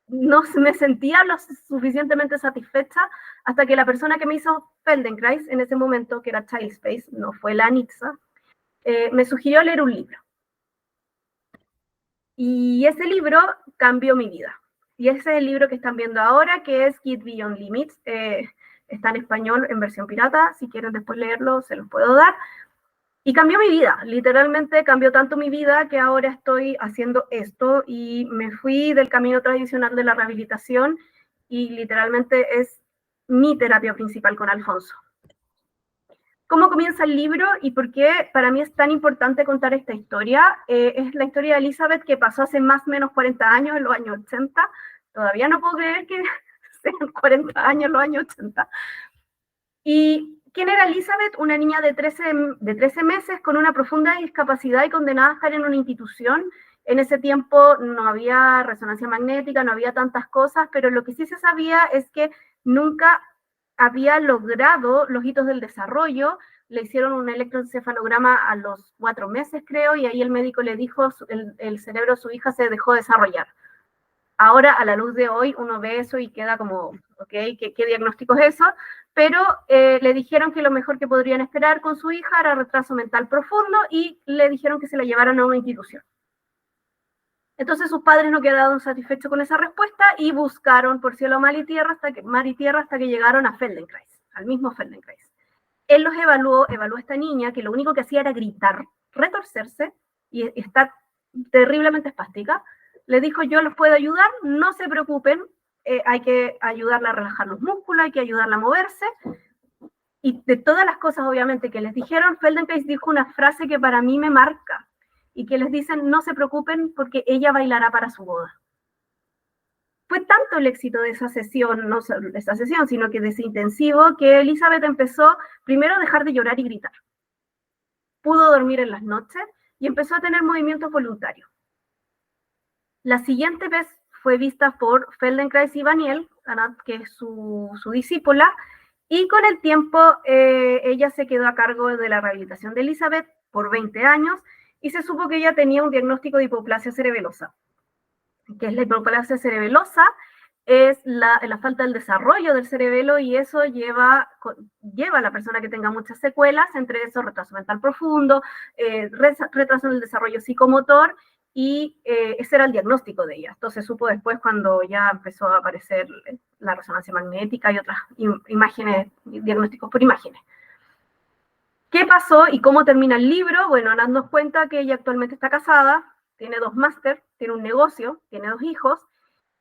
no me sentía lo suficientemente satisfecha hasta que la persona que me hizo Feldenkrais en ese momento, que era Child Space, no fue la Anitza, me sugirió leer un libro. Y ese libro cambió mi vida. Y ese es el libro que están viendo ahora, que es Kids Beyond Limits. Está en español, en versión pirata. Si quieren después leerlo, se los puedo dar. Y cambió mi vida, literalmente cambió tanto mi vida que ahora estoy haciendo esto y me fui del camino tradicional de la rehabilitación y literalmente es mi terapia principal con Alfonso. ¿Cómo comienza el libro y por qué para mí es tan importante contar esta historia? Es la historia de Elizabeth que pasó hace más o menos 40 años, en los años 80. Todavía no puedo creer que sean 40 años en los años 80. ¿Y quién era Elizabeth? Una niña de 13 meses con una profunda discapacidad y condenada a estar en una institución. En ese tiempo no había resonancia magnética, no había tantas cosas, pero lo que sí se sabía es que nunca había logrado los hitos del desarrollo. Le hicieron un electroencefalograma a los 4 meses, creo, y ahí el médico le dijo, el cerebro de su hija se dejó desarrollar. Ahora, a la luz de hoy, uno ve eso y queda como, ok, ¿qué diagnóstico es eso? Pero le dijeron que lo mejor que podrían esperar con su hija era retraso mental profundo y le dijeron que se la llevaran a una institución. Entonces sus padres no quedaron satisfechos con esa respuesta y buscaron por cielo, mar y tierra hasta que llegaron a Feldenkrais, al mismo Feldenkrais. Él los evaluó a esta niña que lo único que hacía era gritar, retorcerse y estar terriblemente espástica. Le dijo, yo los puedo ayudar, no se preocupen, hay que ayudarla a relajar los músculos, hay que ayudarla a moverse. Y de todas las cosas, obviamente, que les dijeron, Feldenkrais dijo una frase que para mí me marca, y que les dicen, no se preocupen porque ella bailará para su boda. Fue tanto el éxito de esa sesión, no solo de esa sesión, sino que de ese intensivo, que Elizabeth empezó primero a dejar de llorar y gritar. Pudo dormir en las noches y empezó a tener movimientos voluntarios. La siguiente vez fue vista por Feldenkrais y Vaniel, que es su discípula, y con el tiempo ella se quedó a cargo de la rehabilitación de Elizabeth por 20 años y se supo que ella tenía un diagnóstico de hipoplasia cerebelosa. ¿Qué es la hipoplasia cerebelosa? Es la falta del desarrollo del cerebelo y eso lleva a la persona que tenga muchas secuelas, entre eso retraso mental profundo, retraso en el desarrollo psicomotor, y ese era el diagnóstico de ella. Esto se supo después cuando ya empezó a aparecer la resonancia magnética y otras imágenes, diagnósticos por imágenes. ¿Qué pasó y cómo termina el libro? Bueno, darnos cuenta que ella actualmente está casada, tiene 2 máster, tiene un negocio, tiene 2 hijos,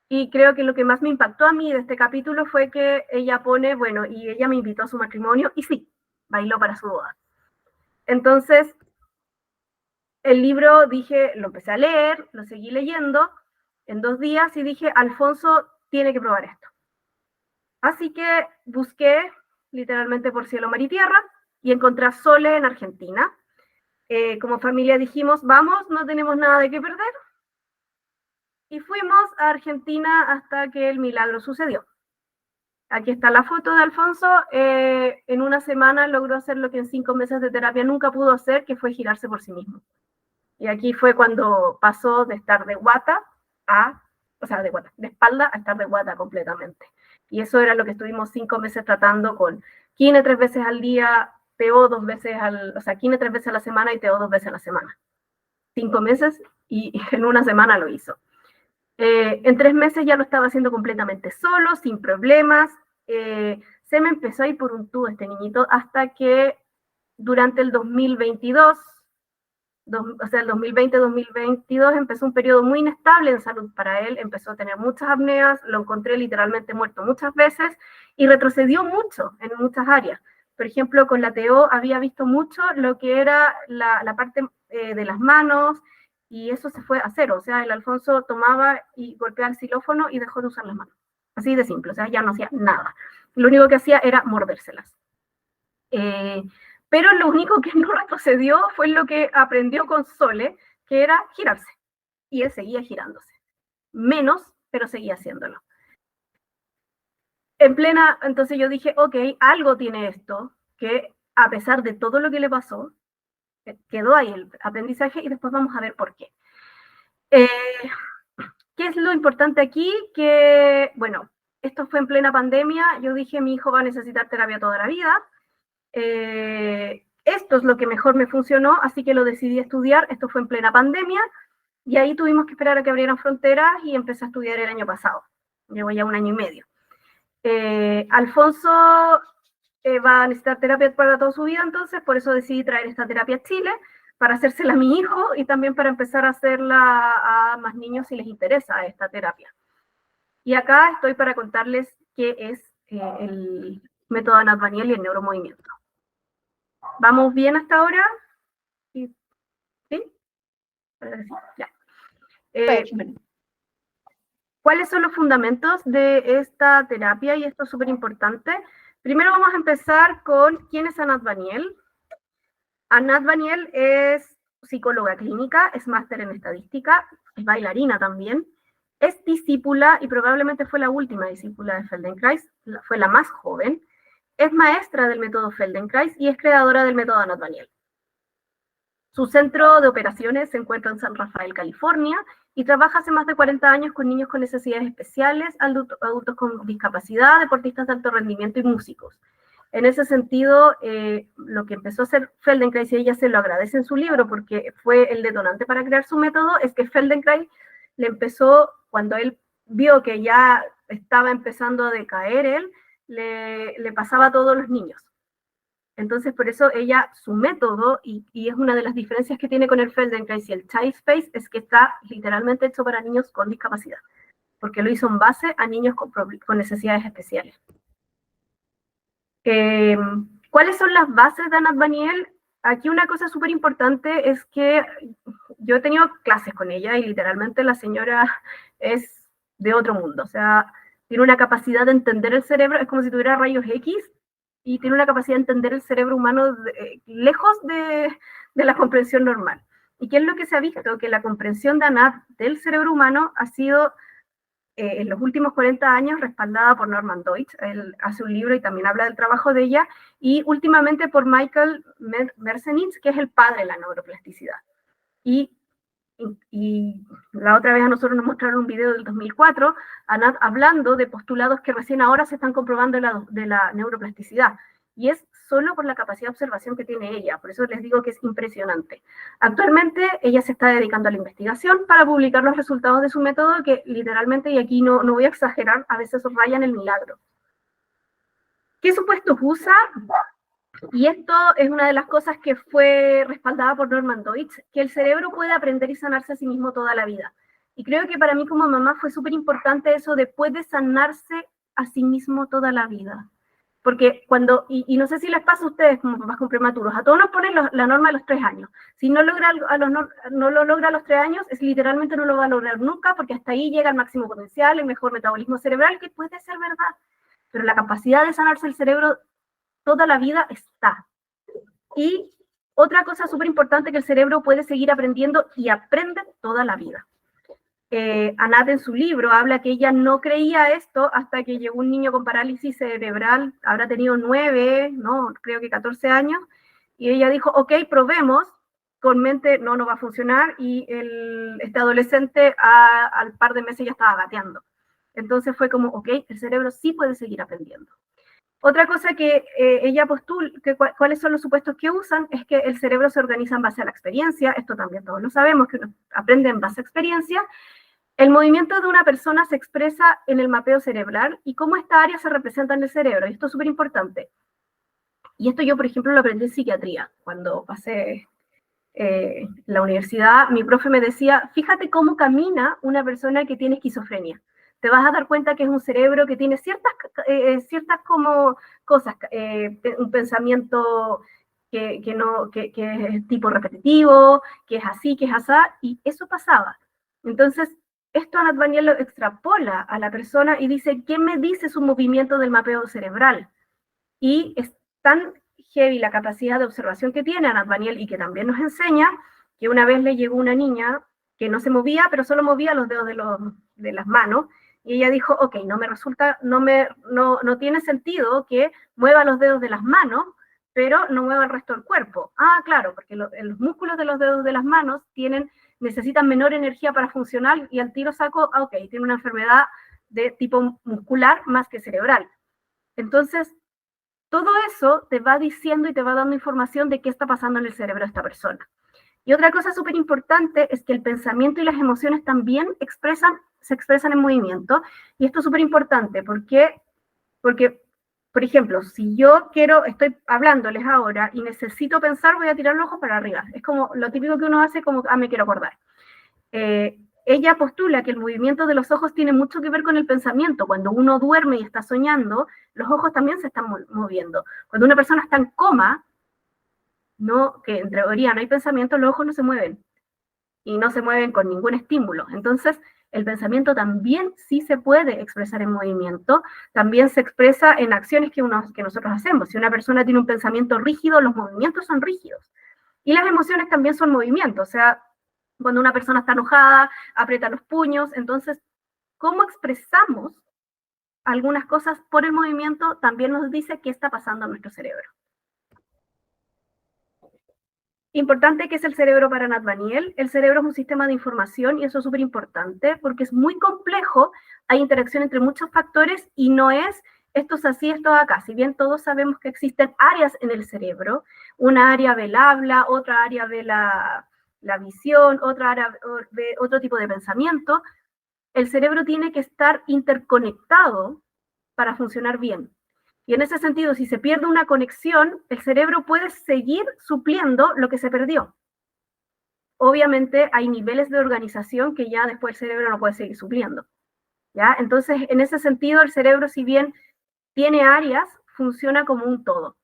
y creo que lo que más me impactó a mí de este capítulo fue que ella pone, bueno, y ella me invitó a su matrimonio, y sí, bailó para su boda. Entonces, el libro, dije, lo empecé a leer, lo seguí leyendo en 2 días, y dije, Alfonso tiene que probar esto. Así que busqué, literalmente por cielo, mar y tierra, y encontré a Sole en Argentina. Como familia dijimos, vamos, no tenemos nada de qué perder. Y fuimos a Argentina hasta que el milagro sucedió. Aquí está la foto de Alfonso. En una semana logró hacer lo que en 5 meses de terapia nunca pudo hacer, que fue girarse por sí mismo. Y aquí fue cuando pasó de estar de guata de espalda a estar de guata completamente. Y eso era lo que estuvimos 5 meses tratando con kine 3 veces al día, TO 2 veces kine 3 veces a la semana y TO 2 veces a la semana. 5 meses y en una semana lo hizo. En 3 meses ya lo estaba haciendo completamente solo, sin problemas. Se me empezó a ir por un tubo este niñito hasta que durante el 2022, el 2020-2022 empezó un periodo muy inestable en salud para él, empezó a tener muchas apneas, lo encontré literalmente muerto muchas veces y retrocedió mucho en muchas áreas. Por ejemplo, con la TO había visto mucho lo que era la parte de las manos, y eso se fue a cero. O sea, el Alfonso tomaba y golpeaba el xilófono y dejó de usar las manos. Así de simple, o sea, ya no hacía nada. Lo único que hacía era mordérselas. Pero lo único que no retrocedió fue lo que aprendió con Sole, que era girarse. Y él seguía girándose. Menos, pero seguía haciéndolo. Entonces yo dije, ok, algo tiene esto, que a pesar de todo lo que le pasó, quedó ahí el aprendizaje y después vamos a ver por qué. ¿Qué es lo importante aquí? Que, bueno, esto fue en plena pandemia, yo dije, mi hijo va a necesitar terapia toda la vida, esto es lo que mejor me funcionó, así que lo decidí estudiar, esto fue en plena pandemia, y ahí tuvimos que esperar a que abrieran fronteras y empecé a estudiar el año pasado, llevo ya 1 año y medio. Alfonso va a necesitar terapia para toda su vida, entonces por eso decidí traer esta terapia a Chile, para hacérsela a mi hijo y también para empezar a hacerla a más niños si les interesa esta terapia. Y acá estoy para contarles qué es el método Anat Baniel y el neuromovimiento. ¿Vamos bien hasta ahora? ¿Sí? Ya. Bueno. ¿Cuáles son los fundamentos de esta terapia? Y esto es súper importante. Primero vamos a empezar con quién es Anat Baniel. Anat Baniel es psicóloga clínica, es máster en estadística, es bailarina también, es discípula y probablemente fue la última discípula de Feldenkrais, fue la más joven, es maestra del método Feldenkrais y es creadora del método Anat Baniel. Su centro de operaciones se encuentra en San Rafael, California, y trabaja hace más de 40 años con niños con necesidades especiales, adultos con discapacidad, deportistas de alto rendimiento y músicos. En ese sentido, lo que empezó a hacer Feldenkrais, y ella se lo agradece en su libro porque fue el detonante para crear su método, es que Feldenkrais le empezó, cuando él vio que ya estaba empezando a decaer él, le pasaba a todos los niños. Entonces, por eso ella, su método, y es una de las diferencias que tiene con el Feldenkrais y el Child Space, es que está literalmente hecho para niños con discapacidad, porque lo hizo en base a niños con necesidades especiales. ¿Cuáles son las bases de Anat Baniel? Aquí una cosa súper importante es que yo he tenido clases con ella y literalmente la señora es de otro mundo, o sea, tiene una capacidad de entender el cerebro, es como si tuviera rayos X, y tiene una capacidad de entender el cerebro humano lejos de la comprensión normal. ¿Y qué es lo que se ha visto? Que la comprensión de Anat del cerebro humano ha sido en los últimos 40 años respaldada por Norman Deutsch, él hace un libro y también habla del trabajo de ella, y últimamente por Michael Merzenich, que es el padre de la neuroplasticidad. Y la otra vez a nosotros nos mostraron un video del 2004, Anat hablando de postulados que recién ahora se están comprobando de la neuroplasticidad. Y es solo por la capacidad de observación que tiene ella, por eso les digo que es impresionante. Actualmente ella se está dedicando a la investigación para publicar los resultados de su método, que literalmente, y aquí no voy a exagerar, a veces rayan el milagro. ¿Qué supuestos usa? Y esto es una de las cosas que fue respaldada por Norman Deutsch, que el cerebro puede aprender y sanarse a sí mismo toda la vida. Y creo que para mí como mamá fue súper importante eso de puede sanarse a sí mismo toda la vida. Porque cuando, y no sé si les pasa a ustedes como papás con prematuros, a todos nos ponen la norma a los 3 años. Si no, no lo logra a los 3 años, es literalmente no lo va a lograr nunca, porque hasta ahí llega el máximo potencial, el mejor metabolismo cerebral, que puede ser verdad. Pero la capacidad de sanarse el cerebro toda la vida está. Y otra cosa súper importante, que el cerebro puede seguir aprendiendo y aprende toda la vida. Anat en su libro habla que ella no creía esto hasta que llegó un niño con parálisis cerebral, habrá tenido 9, no, creo que 14 años, y ella dijo, ok, probemos, con mente no va a funcionar, y este adolescente al par de meses ya estaba gateando. Entonces fue como, ok, el cerebro sí puede seguir aprendiendo. Otra cosa que ella postula, cuáles son los supuestos que usan, es que el cerebro se organiza en base a la experiencia, esto también todos lo sabemos, que uno aprende en base a experiencia. El movimiento de una persona se expresa en el mapeo cerebral y cómo esta área se representa en el cerebro, y esto es súper importante. Y esto yo, por ejemplo, lo aprendí en psiquiatría. Cuando pasé la universidad, mi profe me decía, fíjate cómo camina una persona que tiene esquizofrenia. Te vas a dar cuenta que es un cerebro que tiene ciertas como cosas, un pensamiento que es tipo repetitivo, que es así, que es asá, y eso pasaba. Entonces, esto Anat Baniel lo extrapola a la persona y dice, ¿qué me dice su movimiento del mapeo cerebral? Y es tan heavy la capacidad de observación que tiene Anat Baniel y que también nos enseña, que una vez le llegó una niña que no se movía, pero solo movía los dedos de las manos, y ella dijo, ok, no tiene sentido que mueva los dedos de las manos, pero no muevo el resto del cuerpo. Ah, claro, porque los músculos de los dedos de las manos necesitan menor energía para funcionar y al tiro saco, ok, tiene una enfermedad de tipo muscular más que cerebral. Entonces, todo eso te va diciendo y te va dando información de qué está pasando en el cerebro de esta persona. Y otra cosa súper importante es que el pensamiento y las emociones también se expresan en movimiento. Y esto es súper importante porque, por ejemplo, si yo estoy hablándoles ahora y necesito pensar, voy a tirar los ojos para arriba. Es como lo típico que uno hace, como, me quiero acordar. Ella postula que el movimiento de los ojos tiene mucho que ver con el pensamiento. Cuando uno duerme y está soñando, los ojos también se están moviendo. Cuando una persona está en coma, que en teoría no hay pensamiento, los ojos no se mueven. Y no se mueven con ningún estímulo. Entonces, el pensamiento también sí se puede expresar en movimiento, también se expresa en acciones que nosotros hacemos. Si una persona tiene un pensamiento rígido, los movimientos son rígidos. Y las emociones también son movimientos, o sea, cuando una persona está enojada, aprieta los puños. Entonces, cómo expresamos algunas cosas por el movimiento también nos dice qué está pasando en nuestro cerebro. Importante que es el cerebro para Nat Baniel. El cerebro es un sistema de información y eso es súper importante porque es muy complejo, hay interacción entre muchos factores y no es esto es así, esto es acá. Si bien todos sabemos que existen áreas en el cerebro, una área ve el habla, otra área ve la visión, otra área ve otro tipo de pensamiento, el cerebro tiene que estar interconectado para funcionar bien. Y en ese sentido, si se pierde una conexión, el cerebro puede seguir supliendo lo que se perdió. Obviamente hay niveles de organización que ya después el cerebro no puede seguir supliendo. ¿Ya? Entonces, en ese sentido, el cerebro, si bien tiene áreas, funciona como un todo.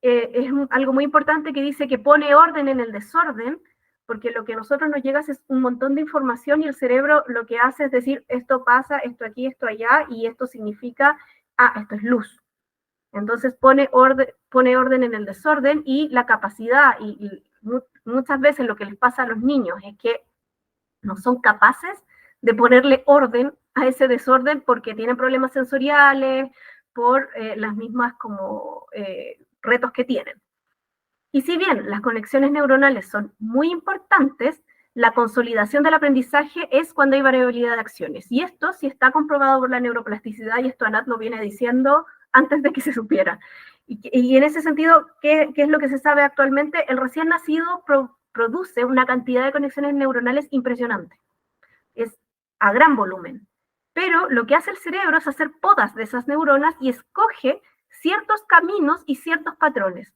Es algo muy importante que dice que pone orden en el desorden, porque lo que a nosotros nos llega es un montón de información y el cerebro lo que hace es decir, esto pasa, esto aquí, esto allá, y esto significa, esto es luz. Entonces pone orden en el desorden y la capacidad, y muchas veces lo que les pasa a los niños es que no son capaces de ponerle orden a ese desorden porque tienen problemas sensoriales, por las mismas como retos que tienen. Y si bien las conexiones neuronales son muy importantes, la consolidación del aprendizaje es cuando hay variabilidad de acciones. Y esto sí está comprobado por la neuroplasticidad y esto Anat lo viene diciendo antes de que se supiera. Y en ese sentido, ¿qué es lo que se sabe actualmente? El recién nacido produce una cantidad de conexiones neuronales impresionante. Es a gran volumen. Pero lo que hace el cerebro es hacer podas de esas neuronas y escoge ciertos caminos y ciertos patrones.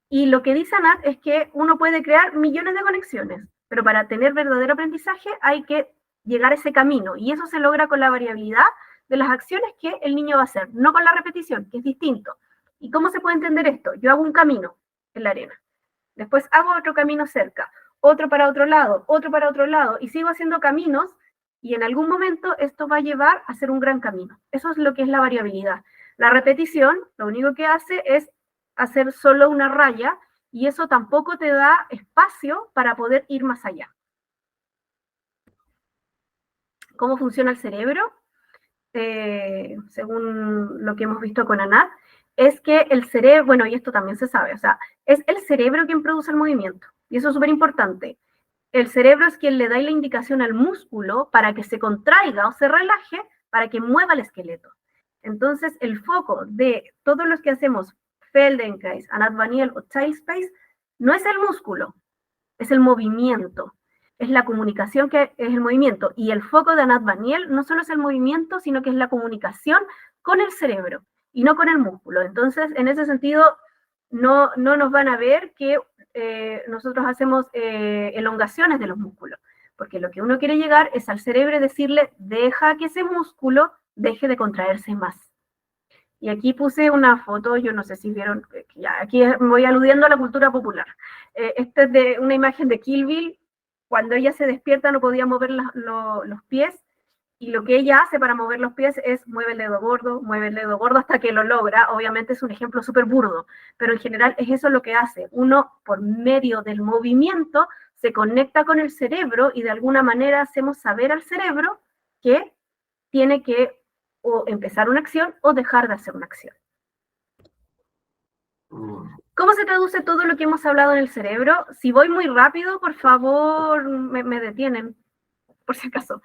Y lo que dice Anat es que uno puede crear millones de conexiones, pero para tener verdadero aprendizaje hay que llegar a ese camino. Y eso se logra con la variabilidad de las acciones que el niño va a hacer, no con la repetición, que es distinto. ¿Y cómo se puede entender esto? Yo hago un camino en la arena, después hago otro camino cerca, otro para otro lado, y sigo haciendo caminos, y en algún momento esto va a llevar a ser un gran camino. Eso es lo que es la variabilidad. La repetición, lo único que hace es hacer solo una raya, y eso tampoco te da espacio para poder ir más allá. ¿Cómo funciona el cerebro? Según lo que hemos visto con Anat, es que el cerebro, bueno, y esto también se sabe, o sea, es el cerebro quien produce el movimiento, y eso es súper importante. El cerebro es quien le da la indicación al músculo para que se contraiga o se relaje para que mueva el esqueleto. Entonces, el foco de todos los que hacemos Feldenkrais, Anat Baniel o Child Space no es el músculo, es el movimiento. Es la comunicación que es el movimiento. Y el foco de Anat Baniel no solo es el movimiento, sino que es la comunicación con el cerebro y no con el músculo. Entonces, en ese sentido, no nos van a ver que nosotros hacemos elongaciones de los músculos, porque lo que uno quiere llegar es al cerebro y decirle, deja que ese músculo deje de contraerse más. Y aquí puse una foto, yo no sé si vieron, ya, aquí voy aludiendo a la cultura popular. Esta es de una imagen de Kill Bill, cuando ella se despierta no podía mover los pies, y lo que ella hace para mover los pies es mueve el dedo gordo hasta que lo logra. Obviamente es un ejemplo súper burdo, pero en general es eso lo que hace. Uno, por medio del movimiento, se conecta con el cerebro y de alguna manera hacemos saber al cerebro que tiene que o empezar una acción o dejar de hacer una acción. ¿Cómo se traduce todo lo que hemos hablado en el cerebro? Si voy muy rápido, por favor, me detienen, por si acaso.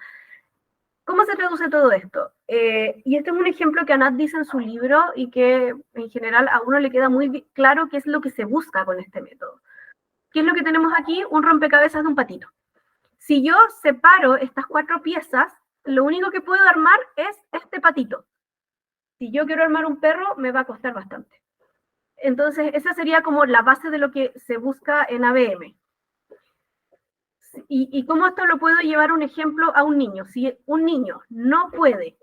¿Cómo se traduce todo esto? Y este es un ejemplo que Anat dice en su libro y que en general a uno le queda muy claro qué es lo que se busca con este método. ¿Qué es lo que tenemos aquí? Un rompecabezas de un patito. Si yo separo estas 4 piezas, lo único que puedo armar es este patito. Si yo quiero armar un perro, me va a costar bastante. Entonces, esa sería como la base de lo que se busca en ABM. ¿Y cómo esto lo puedo llevar un ejemplo a un niño? Si un niño no puede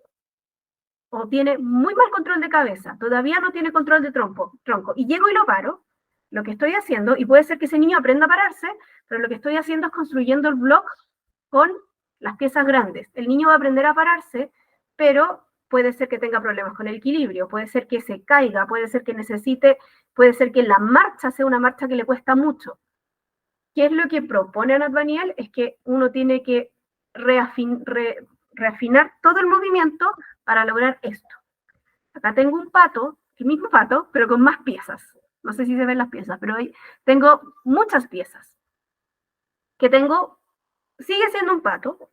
o tiene muy mal control de cabeza, todavía no tiene control de tronco, y llego y lo paro, lo que estoy haciendo, y puede ser que ese niño aprenda a pararse, pero lo que estoy haciendo es construyendo el block con las piezas grandes. El niño va a aprender a pararse, pero puede ser que tenga problemas con el equilibrio, puede ser que se caiga, puede ser que necesite, puede ser que la marcha sea una marcha que le cuesta mucho. ¿Qué es lo que propone Anat Baniel? Es que uno tiene que reafinar todo el movimiento para lograr esto. Acá tengo un pato, el mismo pato, pero con más piezas. No sé si se ven las piezas, pero ahí tengo muchas piezas. Que tengo, sigue siendo un pato,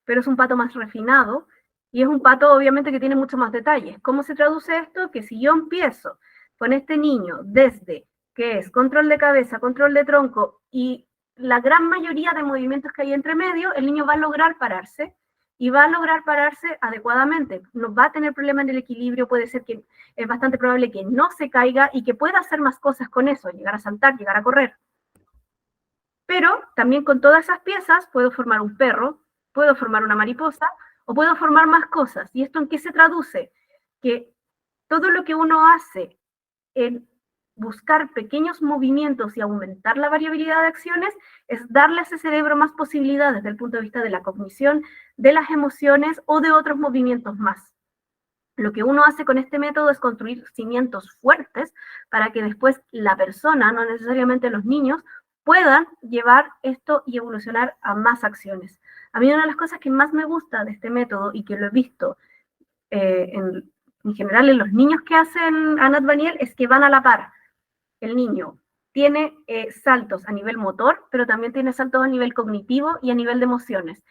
pero es un pato más refinado y es un pato obviamente que tiene mucho más detalles. ¿Cómo se traduce esto? Que si yo empiezo con este niño desde que es control de cabeza, control de tronco y la gran mayoría de movimientos que hay entre medio, el niño va a lograr pararse y va a lograr pararse adecuadamente. No va a tener problema en el equilibrio, puede ser que es bastante probable que no se caiga y que pueda hacer más cosas con eso, llegar a saltar, llegar a correr. Pero también con todas esas piezas puedo formar un perro, puedo formar una mariposa o puedo formar más cosas. ¿Y esto en qué se traduce? Que todo lo que uno hace en buscar pequeños movimientos y aumentar la variabilidad de acciones es darle a ese cerebro más posibilidades desde el punto de vista de la cognición, de las emociones o de otros movimientos más. Lo que uno hace con este método es construir cimientos fuertes para que después la persona, no necesariamente los niños, puedan llevar esto y evolucionar a más acciones. A mí una de las cosas que más me gusta de este método y que lo he visto en general en los niños que hacen Anat Baniel es que van a la par. El niño tiene saltos a nivel motor, pero también tiene saltos a nivel cognitivo y a nivel de emociones.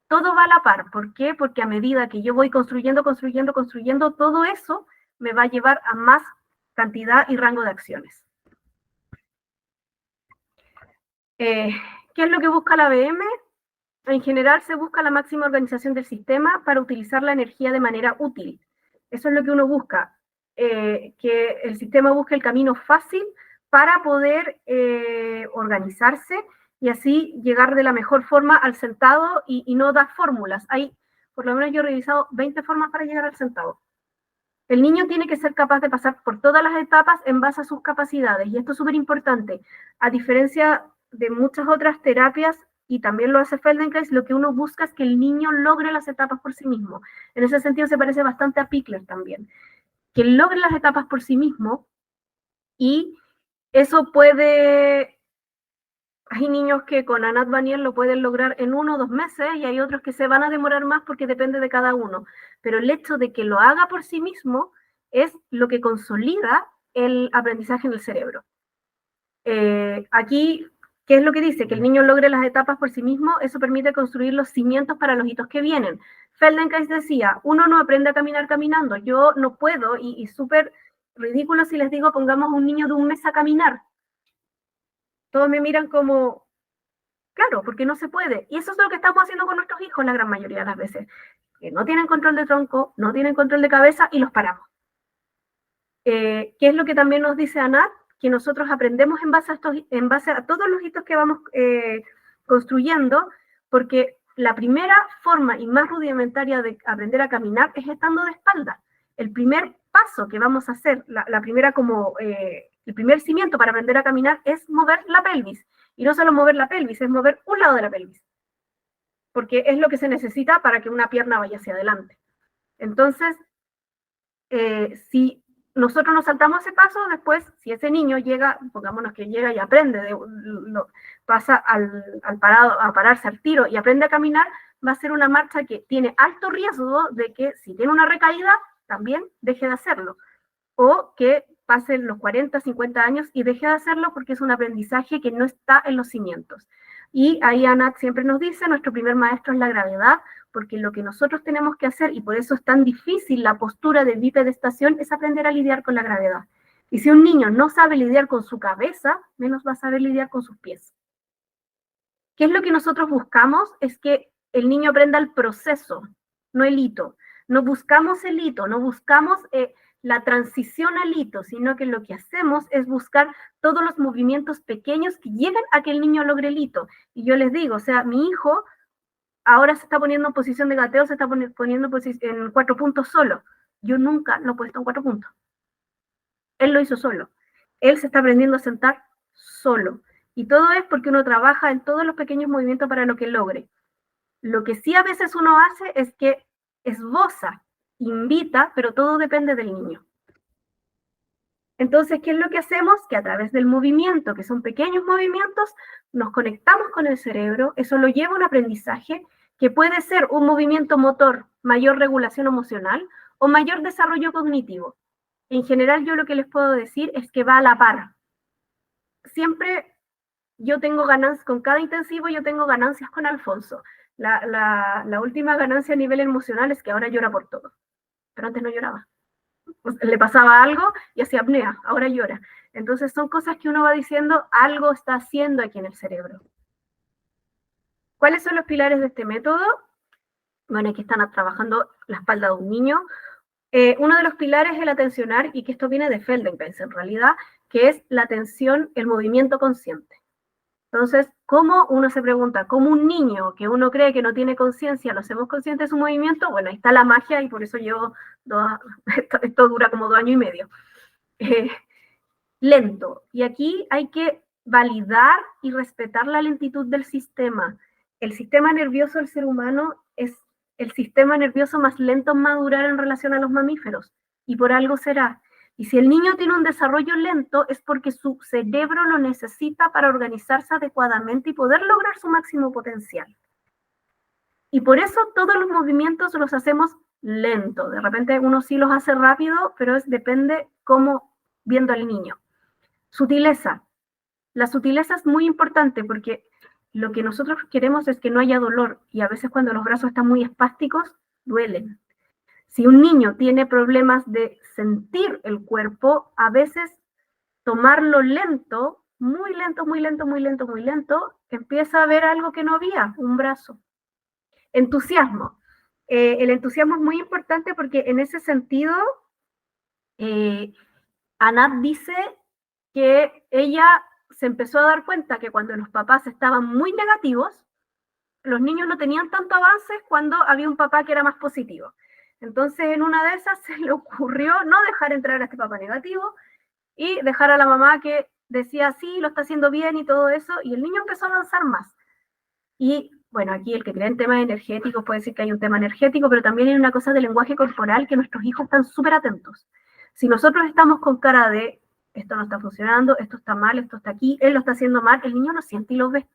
Todo va a la par. ¿Por qué? Porque a medida que yo voy construyendo, todo eso me va a llevar a más cantidad y rango de acciones. ¿Qué es lo que busca la ABM? En general se busca la máxima organización del sistema para utilizar la energía de manera útil. Eso es lo que uno busca, que el sistema busque el camino fácil para poder organizarse y así llegar de la mejor forma al sentado y no dar fórmulas. Hay, por lo menos yo he revisado 20 formas para llegar al sentado. El niño tiene que ser capaz de pasar por todas las etapas en base a sus capacidades y esto es súper importante. A diferencia de muchas otras terapias, y también lo hace Feldenkrais, lo que uno busca es que el niño logre las etapas por sí mismo. En ese sentido se parece bastante a Pickler también. Que logre las etapas por sí mismo y eso puede... Hay niños que con Anat Baniel lo pueden lograr en 1 o 2 meses y hay otros que se van a demorar más porque depende de cada uno. Pero el hecho de que lo haga por sí mismo es lo que consolida el aprendizaje en el cerebro. Aquí, ¿qué es lo que dice? Que el niño logre las etapas por sí mismo, eso permite construir los cimientos para los hitos que vienen. Feldenkrais decía, uno no aprende a caminar caminando, yo no puedo, y súper ridículo si les digo, pongamos a un niño de 1 mes a caminar. Todos me miran como, claro, porque no se puede. Y eso es lo que estamos haciendo con nuestros hijos la gran mayoría de las veces. Que no tienen control de tronco, no tienen control de cabeza y los paramos. ¿Qué es lo que también nos dice Anat? Que nosotros aprendemos en base a todos los hitos que vamos construyendo, porque la primera forma y más rudimentaria de aprender a caminar es estando de espalda. El primer paso que vamos a hacer, el primer cimiento para aprender a caminar es mover la pelvis. Y no solo mover la pelvis, es mover un lado de la pelvis. Porque es lo que se necesita para que una pierna vaya hacia adelante. Entonces, si nosotros nos saltamos ese paso, después, si ese niño llega, pongámonos que llega y aprende, pasa a pararse al tiro y aprende a caminar, va a ser una marcha que tiene alto riesgo de que si tiene una recaída, también deje de hacerlo. O que pasen los 40, 50 años y deje de hacerlo porque es un aprendizaje que no está en los cimientos. Y ahí Anat siempre nos dice, nuestro primer maestro es la gravedad, porque lo que nosotros tenemos que hacer, y por eso es tan difícil la postura de bipedestación, es aprender a lidiar con la gravedad. Y si un niño no sabe lidiar con su cabeza, menos va a saber lidiar con sus pies. ¿Qué es lo que nosotros buscamos? Es que el niño aprenda el proceso, no el hito. No buscamos el hito, no buscamos la transición al hito, sino que lo que hacemos es buscar todos los movimientos pequeños que lleven a que el niño logre el hito. Y yo les digo, o sea, mi hijo ahora se está poniendo en posición de gateo, se está poniendo en 4 puntos solo. Yo nunca lo he puesto en 4 puntos. Él lo hizo solo. Él se está aprendiendo a sentar solo. Y todo es porque uno trabaja en todos los pequeños movimientos para lo que logre. Lo que sí a veces uno hace es que esboza, invita, pero todo depende del niño. Entonces, ¿qué es lo que hacemos? Que a través del movimiento, que son pequeños movimientos, nos conectamos con el cerebro, eso lo lleva a un aprendizaje que puede ser un movimiento motor, mayor regulación emocional o mayor desarrollo cognitivo. En general, yo lo que les puedo decir es que va a la par. Siempre yo tengo ganancias, con cada intensivo yo tengo ganancias con Alfonso. La última ganancia a nivel emocional es que ahora llora por todo, pero antes no lloraba. Pues, le pasaba algo y hacía apnea, ahora llora. Entonces son cosas que uno va diciendo, algo está haciendo aquí en el cerebro. ¿Cuáles son los pilares de este método? Bueno, aquí están trabajando la espalda de un niño. Uno de los pilares es el atencionar, y que esto viene de Feldenkrais en realidad, que es la atención, el movimiento consciente. Entonces, ¿cómo uno se pregunta? ¿Cómo un niño que uno cree que no tiene conciencia, lo hacemos consciente de su movimiento? Bueno, ahí está la magia y por eso esto dura como 2 años y medio. Lento. Y aquí hay que validar y respetar la lentitud del sistema. El sistema nervioso del ser humano es el sistema nervioso más lento en madurar en relación a los mamíferos. Y por algo será. Y si el niño tiene un desarrollo lento es porque su cerebro lo necesita para organizarse adecuadamente y poder lograr su máximo potencial. Y por eso todos los movimientos los hacemos lento. De repente uno sí los hace rápido, pero depende cómo viendo al niño. Sutileza. La sutileza es muy importante porque lo que nosotros queremos es que no haya dolor, y a veces cuando los brazos están muy espásticos, duelen. Si un niño tiene problemas de sentir el cuerpo, a veces tomarlo lento, muy lento, muy lento, muy lento, muy lento, empieza a ver algo que no había, un brazo. Entusiasmo. El entusiasmo es muy importante porque en ese sentido, Anat dice que ella se empezó a dar cuenta que cuando los papás estaban muy negativos, los niños no tenían tanto avances cuando había un papá que era más positivo. Entonces, en una de esas se le ocurrió no dejar entrar a este papá negativo y dejar a la mamá que decía, sí, lo está haciendo bien y todo eso, y el niño empezó a avanzar más. Y bueno, aquí el que cree en temas energéticos puede decir que hay un tema energético, pero también hay una cosa de lenguaje corporal que nuestros hijos están súper atentos. Si nosotros estamos con cara de, esto no está funcionando, esto está mal, esto está aquí, él lo está haciendo mal, el niño lo siente y lo ve.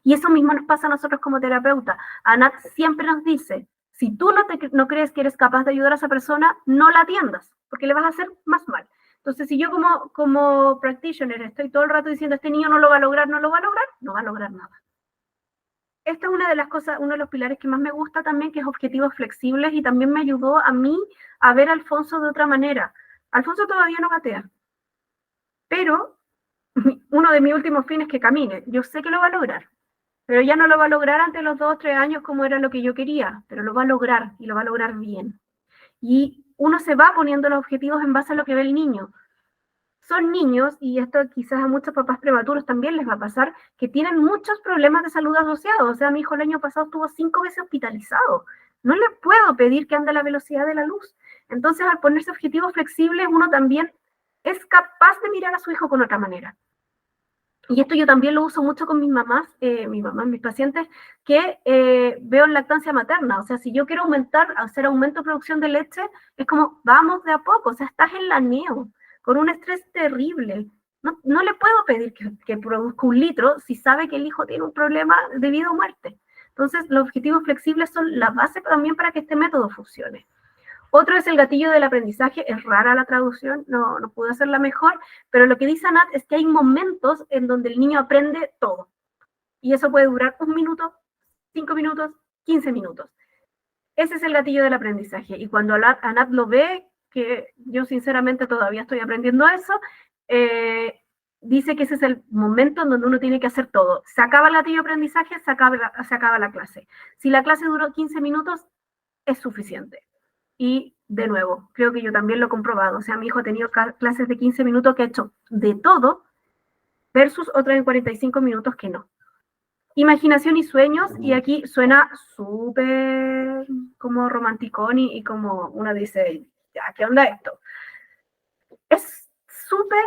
Y eso mismo nos pasa a nosotros como terapeuta. Anat siempre nos dice, si tú no crees que eres capaz de ayudar a esa persona, no la atiendas, porque le vas a hacer más mal. Entonces, si yo como practitioner estoy todo el rato diciendo, este niño no lo va a lograr, no va a lograr nada. Esta es una de las cosas, uno de los pilares que más me gusta también, que es objetivos flexibles, y también me ayudó a mí a ver a Alfonso de otra manera. Alfonso todavía no gatea, pero uno de mis últimos fines es que camine. Yo sé que lo va a lograr, pero ya no lo va a lograr ante los 2 o 3 años como era lo que yo quería, pero lo va a lograr, y lo va a lograr bien. Y uno se va poniendo los objetivos en base a lo que ve el niño. Son niños, y esto quizás a muchos papás prematuros también les va a pasar, que tienen muchos problemas de salud asociados. O sea, mi hijo el año pasado estuvo 5 veces hospitalizado. No le puedo pedir que ande a la velocidad de la luz. Entonces, al ponerse objetivos flexibles, uno también es capaz de mirar a su hijo con otra manera. Y esto yo también lo uso mucho con mis mamás, mis pacientes, que veo en lactancia materna. O sea, si yo quiero hacer aumento de producción de leche, es como, vamos de a poco. O sea, estás en la neo, con un estrés terrible. No le puedo pedir que produzca 1 litro si sabe que el hijo tiene un problema de vida o muerte. Entonces, los objetivos flexibles son la base también para que este método funcione. Otro es el gatillo del aprendizaje, es rara la traducción, no pude hacerla mejor, pero lo que dice Anat es que hay momentos en donde el niño aprende todo. Y eso puede durar 1 minuto, 5 minutos, 15 minutos. Ese es el gatillo del aprendizaje. Y cuando Anat lo ve, que yo sinceramente todavía estoy aprendiendo eso, dice que ese es el momento en donde uno tiene que hacer todo. Se acaba el gatillo de aprendizaje, se acaba la clase. Si la clase duró 15 minutos, es suficiente. Y de nuevo, creo que yo también lo he comprobado. O sea, mi hijo ha tenido clases de 15 minutos que ha hecho de todo versus otras de 45 minutos que no. Imaginación y sueños, y aquí suena súper como romanticón y como una dice, ya, ¿qué onda esto? Es súper,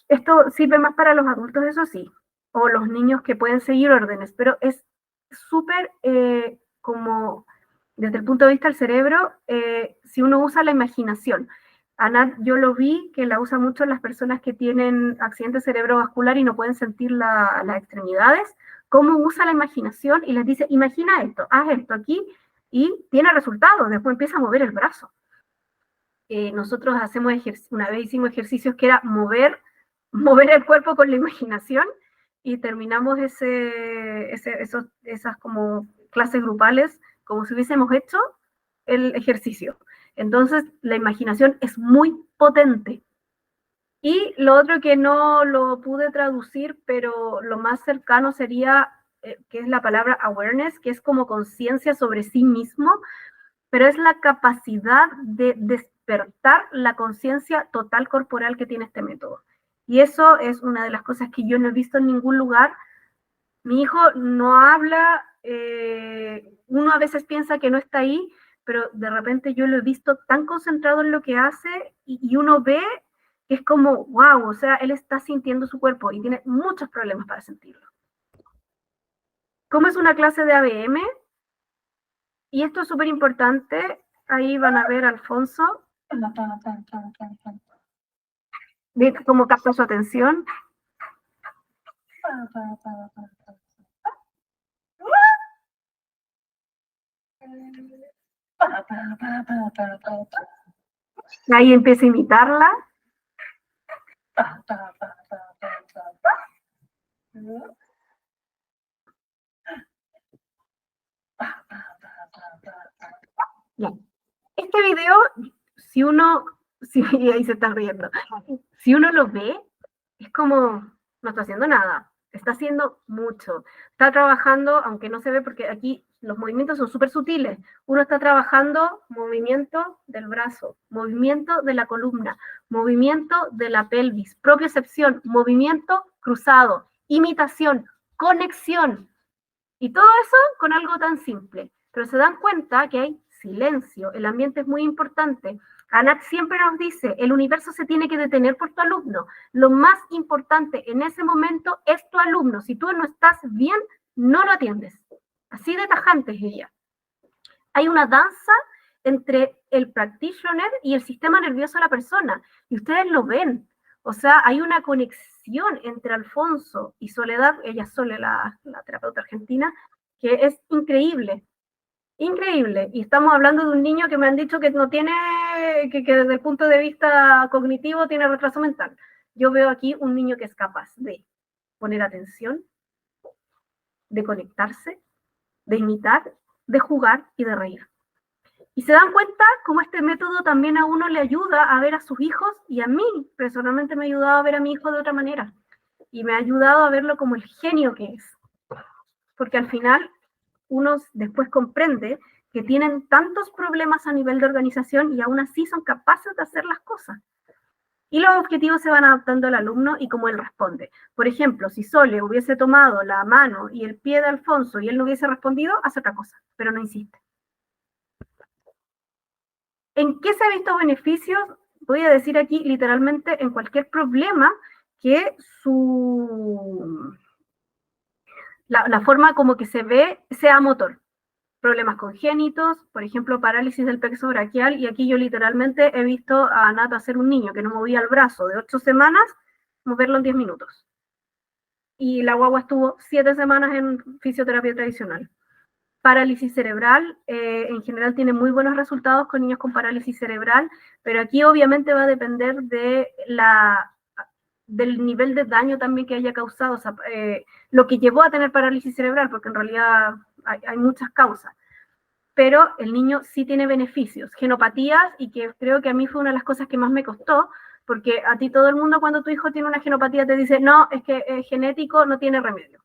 esto sirve más para los adultos, eso sí, o los niños que pueden seguir órdenes, pero es súper como desde el punto de vista del cerebro, si uno usa la imaginación. Anat, yo lo vi que la usa mucho las personas que tienen accidente cerebrovascular y no pueden sentir las extremidades, cómo usa la imaginación y les dice, imagina esto, haz esto aquí, y tiene resultados, después empieza a mover el brazo. Nosotros hacemos una vez hicimos ejercicios que era mover el cuerpo con la imaginación, y terminamos esas como clases grupales como si hubiésemos hecho el ejercicio. Entonces, la imaginación es muy potente. Y lo otro que no lo pude traducir, pero lo más cercano sería, que es la palabra awareness, que es como conciencia sobre sí mismo, pero es la capacidad de despertar la conciencia total corporal que tiene este método. Y eso es una de las cosas que yo no he visto en ningún lugar. Mi hijo no habla, uno a veces piensa que no está ahí, pero de repente yo lo he visto tan concentrado en lo que hace y uno ve que es como, wow, o sea, él está sintiendo su cuerpo y tiene muchos problemas para sentirlo. ¿Cómo es una clase de ABM? Y esto es súper importante, ahí van a ver a Alfonso, cómo capta su atención. Ahí empieza a imitarla. Bien. Este video, si uno, ahí se está riendo, si uno lo ve, es como, no está haciendo nada, está haciendo mucho. Está trabajando, aunque no se ve porque aquí los movimientos son súper sutiles. Uno está trabajando movimiento del brazo, movimiento de la columna, movimiento de la pelvis, propiocepción, movimiento cruzado, imitación, conexión. Y todo eso con algo tan simple. Pero se dan cuenta que hay silencio, el ambiente es muy importante. Anat siempre nos dice, el universo se tiene que detener por tu alumno. Lo más importante en ese momento es tu alumno. Si tú no estás bien, no lo atiendes. Así de tajante es ella. Hay una danza entre el practitioner y el sistema nervioso de la persona. Y ustedes lo ven. O sea, hay una conexión entre Alfonso y Soledad, ella es Sole, la terapeuta argentina, que es increíble. Increíble. Y estamos hablando de un niño que me han dicho que no tiene, que desde el punto de vista cognitivo tiene retraso mental. Yo veo aquí un niño que es capaz de poner atención, de conectarse, de imitar, de jugar y de reír. Y se dan cuenta cómo este método también a uno le ayuda a ver a sus hijos, y a mí personalmente me ha ayudado a ver a mi hijo de otra manera. Y me ha ayudado a verlo como el genio que es. Porque al final uno después comprende que tienen tantos problemas a nivel de organización y aún así son capaces de hacer las cosas. Y los objetivos se van adaptando al alumno y cómo él responde. Por ejemplo, si Sole hubiese tomado la mano y el pie de Alfonso y él no hubiese respondido, hace otra cosa, pero no insiste. ¿En qué se ha visto beneficios? Voy a decir aquí literalmente en cualquier problema que la forma como que se ve sea motor. Problemas congénitos, por ejemplo, parálisis del plexo braquial, y aquí yo literalmente he visto a Anat hacer un niño que no movía el brazo de 8 semanas, moverlo en 10 minutos. Y la guagua estuvo 7 semanas en fisioterapia tradicional. Parálisis cerebral, en general tiene muy buenos resultados con niños con parálisis cerebral, pero aquí obviamente va a depender del nivel de daño también que haya causado, o sea, lo que llevó a tener parálisis cerebral, porque en realidad hay muchas causas. Pero el niño sí tiene beneficios, genopatías, y que creo que a mí fue una de las cosas que más me costó, porque a ti todo el mundo cuando tu hijo tiene una genopatía te dice, no, es que es genético, no tiene remedio.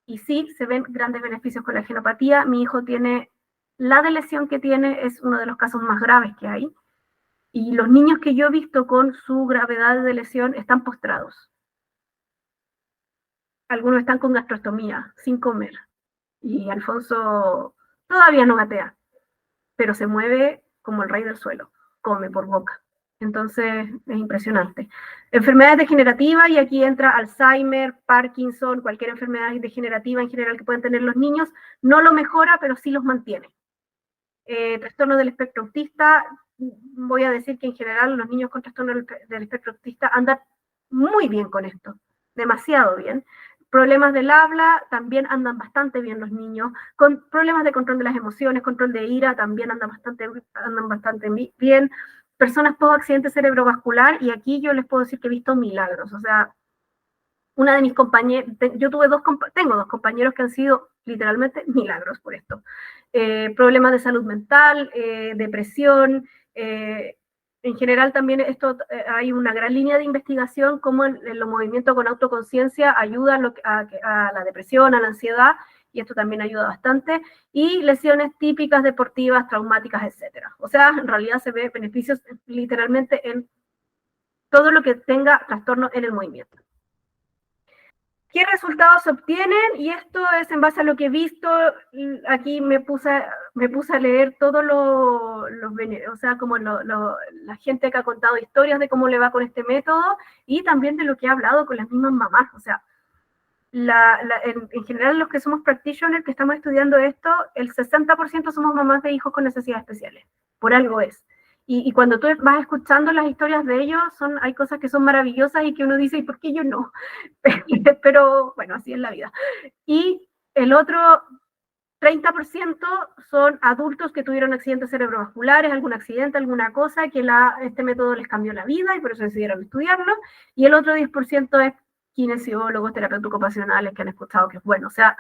Y sí, se ven grandes beneficios con la genopatía. Mi hijo tiene, la de lesión que tiene es uno de los casos más graves que hay. Y los niños que yo he visto con su gravedad de lesión están postrados. Algunos están con gastrostomía, sin comer. Y Alfonso todavía no gatea, pero se mueve como el rey del suelo, come por boca. Entonces es impresionante. Enfermedades degenerativas, y aquí entra Alzheimer, Parkinson, cualquier enfermedad degenerativa en general que pueden tener los niños, no lo mejora, pero sí los mantiene. Trastorno del espectro autista, voy a decir que en general los niños con trastorno del espectro autista andan muy bien con esto, demasiado bien. Problemas del habla, también andan bastante bien los niños. Con problemas de control de las emociones, control de ira, también andan bastante bien. Personas post accidente cerebrovascular, y aquí yo les puedo decir que he visto milagros. O sea, una de mis compañeros, tengo dos compañeros que han sido literalmente milagros por esto. Problemas de salud mental, depresión, en general también hay una gran línea de investigación como en los movimientos con autoconciencia ayudan a la depresión, a la ansiedad, y esto también ayuda bastante, y lesiones típicas deportivas, traumáticas, etc. O sea, en realidad se ve beneficios literalmente en todo lo que tenga trastorno en el movimiento. ¿Qué resultados se obtienen? Y esto es en base a lo que he visto. Aquí me puse a leer todo o sea, como la gente que ha contado historias de cómo le va con este método, y también de lo que ha hablado con las mismas mamás. O sea, en general los que somos practitioners, que estamos estudiando esto, el 60% somos mamás de hijos con necesidades especiales. Por algo es. Y cuando tú vas escuchando las historias de ellos, hay cosas que son maravillosas y que uno dice, ¿y por qué yo no? Pero bueno, así es la vida. Y el otro 30% son adultos que tuvieron accidentes cerebrovasculares, algún accidente, alguna cosa, que este método les cambió la vida y por eso decidieron estudiarlo. Y el otro 10% es kinesiólogos, terapeutas ocupacionales que han escuchado que es bueno. O sea,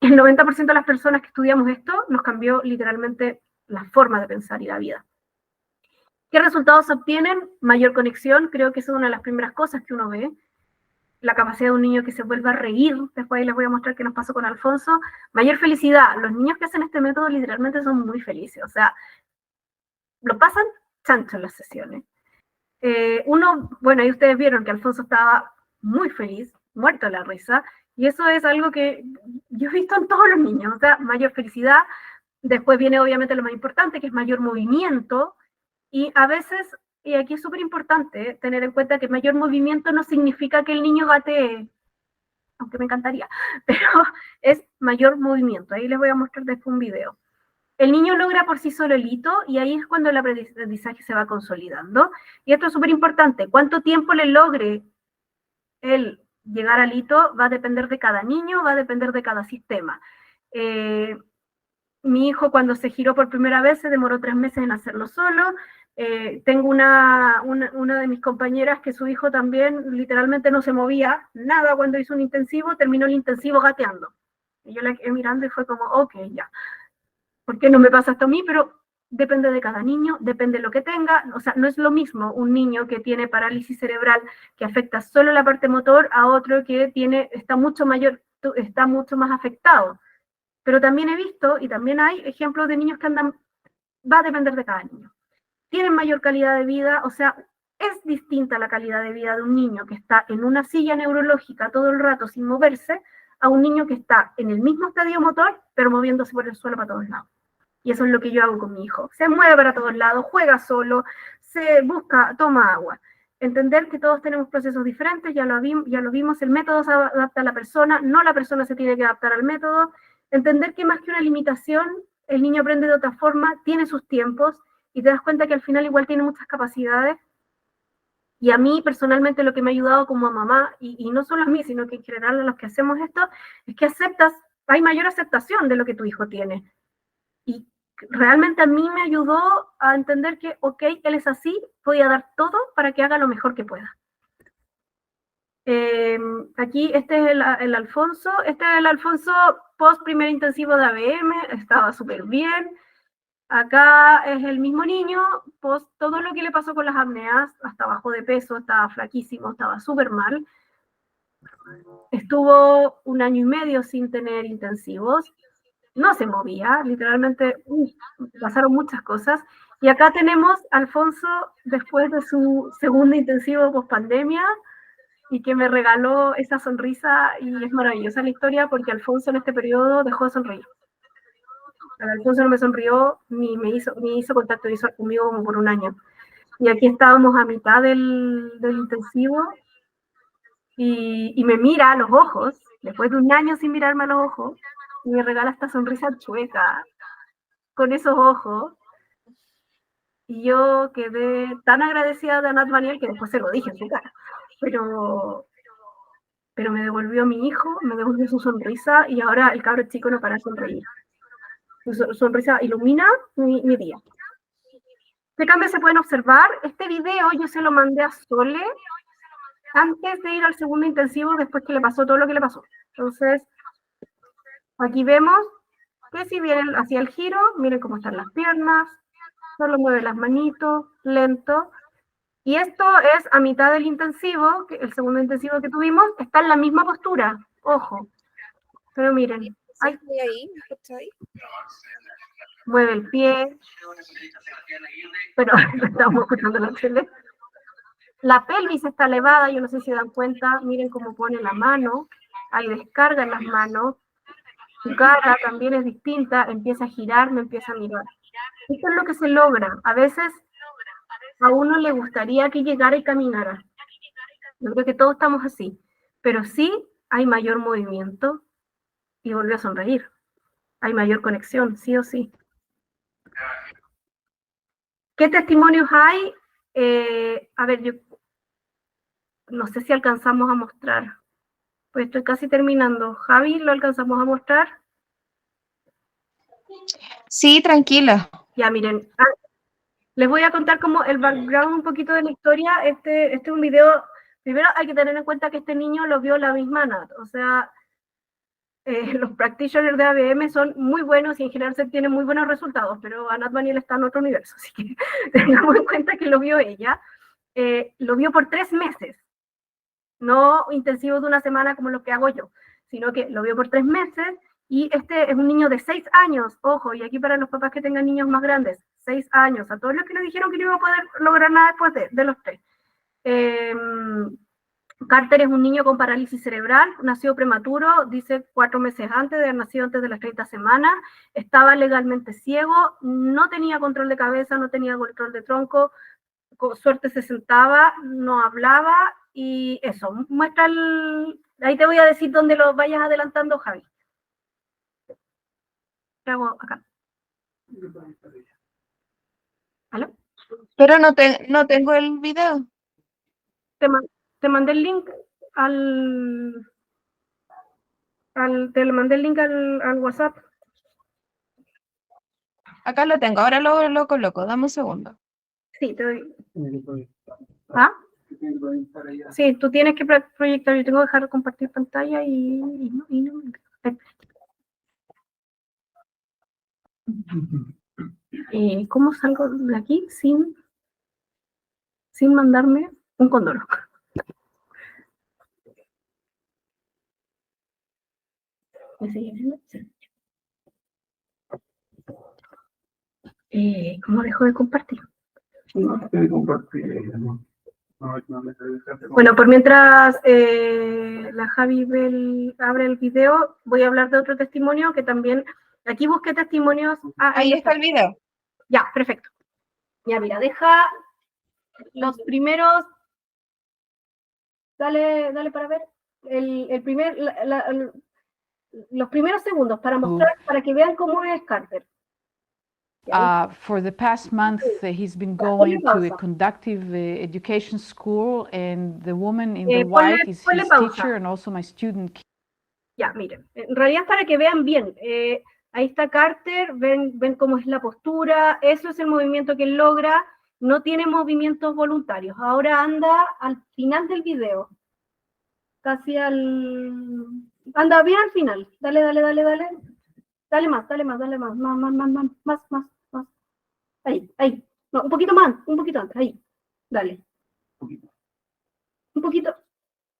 el 90% de las personas que estudiamos esto nos cambió literalmente la forma de pensar y la vida. ¿Qué resultados se obtienen? Mayor conexión, creo que es una de las primeras cosas que uno ve. La capacidad de un niño que se vuelva a reír, después ahí les voy a mostrar qué nos pasó con Alfonso. Mayor felicidad, los niños que hacen este método literalmente son muy felices, o sea, lo pasan chancho en las sesiones. Bueno, ahí ustedes vieron que Alfonso estaba muy feliz, muerto de la risa, y eso es algo que yo he visto en todos los niños, o sea, mayor felicidad. Después viene obviamente lo más importante, que es mayor movimiento, y a veces, y aquí es súper importante tener en cuenta que mayor movimiento no significa que el niño gatee, aunque me encantaría, pero es mayor movimiento. Ahí les voy a mostrar después un video. El niño logra por sí solo el hito, y ahí es cuando el aprendizaje se va consolidando. Y esto es súper importante. Cuánto tiempo le logre el llegar al hito va a depender de cada niño, va a depender de cada sistema. Mi hijo, cuando se giró por primera vez, se demoró 3 meses en hacerlo solo. Tengo una de mis compañeras que su hijo también literalmente no se movía nada cuando hizo un intensivo, terminó el intensivo gateando. Y yo la quedé mirando y fue como, ok, ya. ¿Por qué no me pasa esto a mí? Pero depende de cada niño, depende de lo que tenga. O sea, no es lo mismo un niño que tiene parálisis cerebral que afecta solo la parte motor a otro que está mucho más afectado. Pero también he visto, y también hay ejemplos de niños que andan, va a depender de cada niño. Tienen mayor calidad de vida, o sea, es distinta la calidad de vida de un niño que está en una silla neurológica todo el rato sin moverse, a un niño que está en el mismo estadio motor, pero moviéndose por el suelo para todos lados. Y eso es lo que yo hago con mi hijo. Se mueve para todos lados, juega solo, se busca, toma agua. Entender que todos tenemos procesos diferentes, ya lo vimos, el método se adapta a la persona, no la persona se tiene que adaptar al método. Entender que más que una limitación, el niño aprende de otra forma, tiene sus tiempos, y te das cuenta que al final igual tiene muchas capacidades. Y a mí personalmente lo que me ha ayudado como mamá, y no solo a mí, sino que en general a los que hacemos esto, es que aceptas hay mayor aceptación de lo que tu hijo tiene. Y realmente a mí me ayudó a entender que, ok, él es así, voy a dar todo para que haga lo mejor que pueda. Aquí este es el Alfonso, este es el Alfonso post primer intensivo de ABM, estaba súper bien. Acá es el mismo niño, post todo lo que le pasó con las apneas, hasta bajó de peso, estaba flaquísimo, estaba súper mal. Estuvo 1 año y medio sin tener intensivos, no se movía, literalmente pasaron muchas cosas. Y acá tenemos a Alfonso después de su segundo intensivo post pandemia, y que me regaló esa sonrisa, y es maravillosa la historia porque Alfonso en este periodo dejó de sonreír. Alfonso no me sonrió ni hizo contacto visual conmigo como por 1 año. Y aquí estábamos a mitad del intensivo y me mira a los ojos, después de 1 año sin mirarme a los ojos, y me regala esta sonrisa chueca, con esos ojos. Y yo quedé tan agradecida de Anat Daniel que después se lo dije en su cara. Pero me devolvió mi hijo, me devolvió su sonrisa y ahora el cabro chico no para de sonreír. Su sonrisa ilumina mi día. ¿Qué cambios se pueden observar? Este video yo se lo mandé a Sole antes de ir al segundo intensivo, después que le pasó todo lo que le pasó. Entonces, aquí vemos que si bien hacía el giro, miren cómo están las piernas, solo mueve las manitos, lento. Y esto es a mitad del intensivo, el segundo intensivo que tuvimos, está en la misma postura, ojo. Pero miren, ay, mueve el pie, pero estamos escuchando la tele. La pelvis está elevada, yo no sé si dan cuenta, miren cómo pone la mano, hay descarga en las manos, su cara también es distinta, empieza a girar, me empieza a mirar. Esto es lo que se logra. A veces a uno le gustaría que llegara y caminara. Yo creo que todos estamos así, pero sí hay mayor movimiento y vuelve a sonreír. Hay mayor conexión, sí o sí. ¿Qué testimonios hay? A ver, yo no sé si alcanzamos a mostrar, pues estoy casi terminando. Javi, ¿lo alcanzamos a mostrar? Sí, tranquila. Ya, miren, les voy a contar como el background un poquito de la historia. Este es un video, primero hay que tener en cuenta que este niño lo vio la misma Nat, o sea, los practitioners de ABM son muy buenos y en general se tienen muy buenos resultados, pero Anat Daniel está en otro universo, así que tengamos en cuenta que lo vio ella. Lo vio por 3 meses, no intensivos de 1 semana como lo que hago yo, sino que lo vio por 3 meses, y este es un niño de 6 años, ojo, y aquí para los papás que tengan niños más grandes, 6 años, a todos los que nos dijeron que no iba a poder lograr nada después de los 3. Carter es un niño con parálisis cerebral, nació prematuro, dice 4 meses antes de haber nacido, antes de las 30 semanas, estaba legalmente ciego, no tenía control de cabeza, no tenía control de tronco, con suerte se sentaba, no hablaba, y eso, muestra ahí te voy a decir dónde lo vayas adelantando, Javi. ¿Qué hago acá? ¿Aló? Pero no tengo el video. Te mandé el link te mandé el link al WhatsApp. Acá lo tengo, ahora lo coloco, dame un segundo. Sí, te doy. ¿Ah? Sí, tú tienes que proyectar, yo tengo que dejar de compartir pantalla y no. ¿Cómo salgo de aquí sin mandarme un condoro? ¿Cómo dejo de compartir? Bueno, por mientras la Javi abre el video, voy a hablar de otro testimonio que también, aquí busqué testimonios. Ahí está el video. Ya, perfecto. Ya, mira, deja los primeros, dale para ver, los primeros segundos para mostrar, para que vean cómo es Carter. For the past month, he's been going to a conductive education school, and the woman in the white is his teacher and also my student. Ya, miren, en realidad es para que vean bien. Ahí está Carter, ven cómo es la postura, eso es el movimiento que él logra, no tiene movimientos voluntarios. Ahora anda al final del video, casi al... Anda bien al final, dale, dale, dale, dale. Dale más, más. Ahí. No, un poquito más, un poquito antes, ahí. Dale. Un poquito.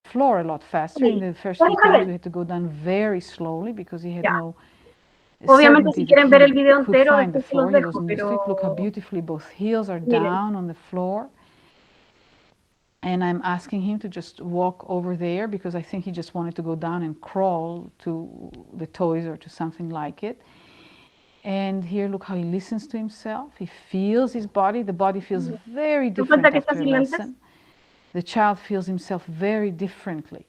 Floor a lot faster. In the first few times, we had to go down very slowly because he had no Obviamente, certainty si quieren ver that el video he could entero, find the después se los floor. He dejo, was on the pero... street. Look how beautifully both heels are Miren. down on the floor. And I'm asking him to just walk over there because I think he just wanted to go down and crawl to the toys or to something like it. And here, look how he listens to himself. He feels his body. The body feels very different after a lesson. The child feels himself very differently.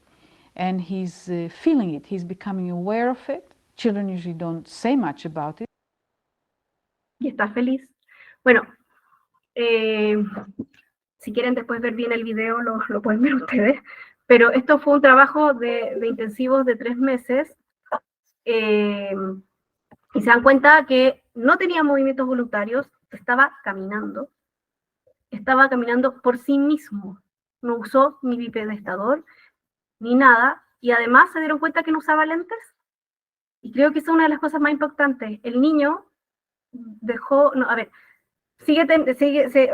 And he's feeling it. He's becoming aware of it. Children usually don't say much about it. Y está feliz. Bueno, si quieren después ver bien el video, lo pueden ver ustedes. Pero esto fue un trabajo de intensivos de 3 meses. Y se dan cuenta que no tenía movimientos voluntarios, estaba caminando por sí mismo. No usó ni bipedestador, ni nada. Y además se dieron cuenta que no usaba lentes. Y creo que es una de las cosas más importantes. El niño dejó, no, a ver, o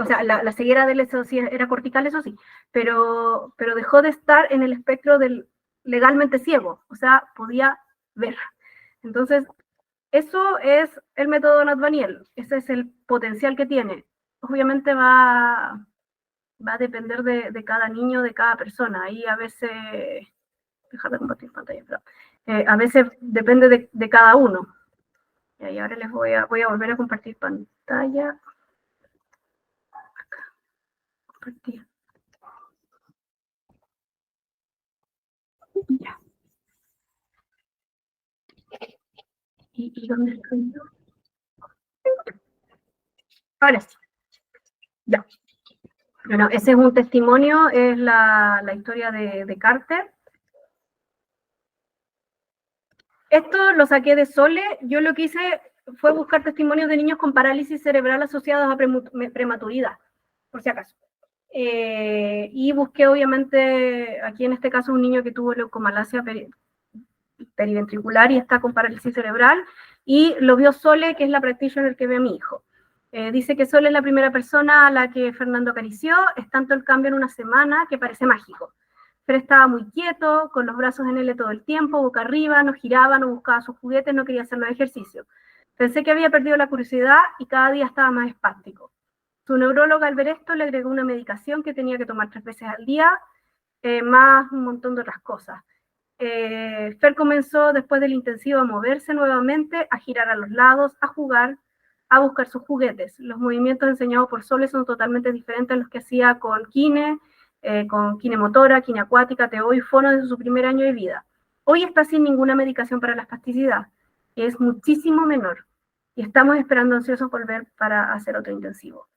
sea, la ceguera de él, eso sí, era cortical, eso sí, pero dejó de estar en el espectro del legalmente ciego, o sea, podía ver. Entonces, eso es el método Nathaniel, ese es el potencial que tiene. Obviamente va a depender de cada niño, de cada persona. Ahí a veces, déjame compartir pantalla, pero, a veces depende de cada uno. Y ahora les voy a volver a compartir pantalla. Acá. Compartir. Ya. ¿Y dónde estoy yo? Ahora sí. Ya. Bueno, ese es un testimonio, es la historia de Carter. Esto lo saqué de Sole. Yo lo que hice fue buscar testimonios de niños con parálisis cerebral asociados a prematuridad, por si acaso. Y busqué, obviamente, aquí en este caso un niño que tuvo leucomalacia periventricular y está con parálisis cerebral, y lo vio Sole, que es la practitioner que ve a mi hijo. Dice que Sole es la primera persona a la que Fernando acarició, es tanto el cambio en una semana que parece mágico. Pero estaba muy quieto, con los brazos en él todo el tiempo, boca arriba, no giraba, no buscaba sus juguetes, no quería hacer los ejercicios. Pensé que había perdido la curiosidad y cada día estaba más espástico. Su neuróloga al ver esto le agregó una medicación que tenía que tomar 3 veces al día, más un montón de otras cosas. Fer comenzó después del intensivo a moverse nuevamente, a girar a los lados, a jugar, a buscar sus juguetes. Los movimientos enseñados por Sole son totalmente diferentes a los que hacía con Kine motora, Kine acuática, TO y Fono desde su primer año de vida. Hoy está sin ninguna medicación para la espasticidad, que es muchísimo menor, y estamos esperando ansiosos volver para hacer otro intensivo.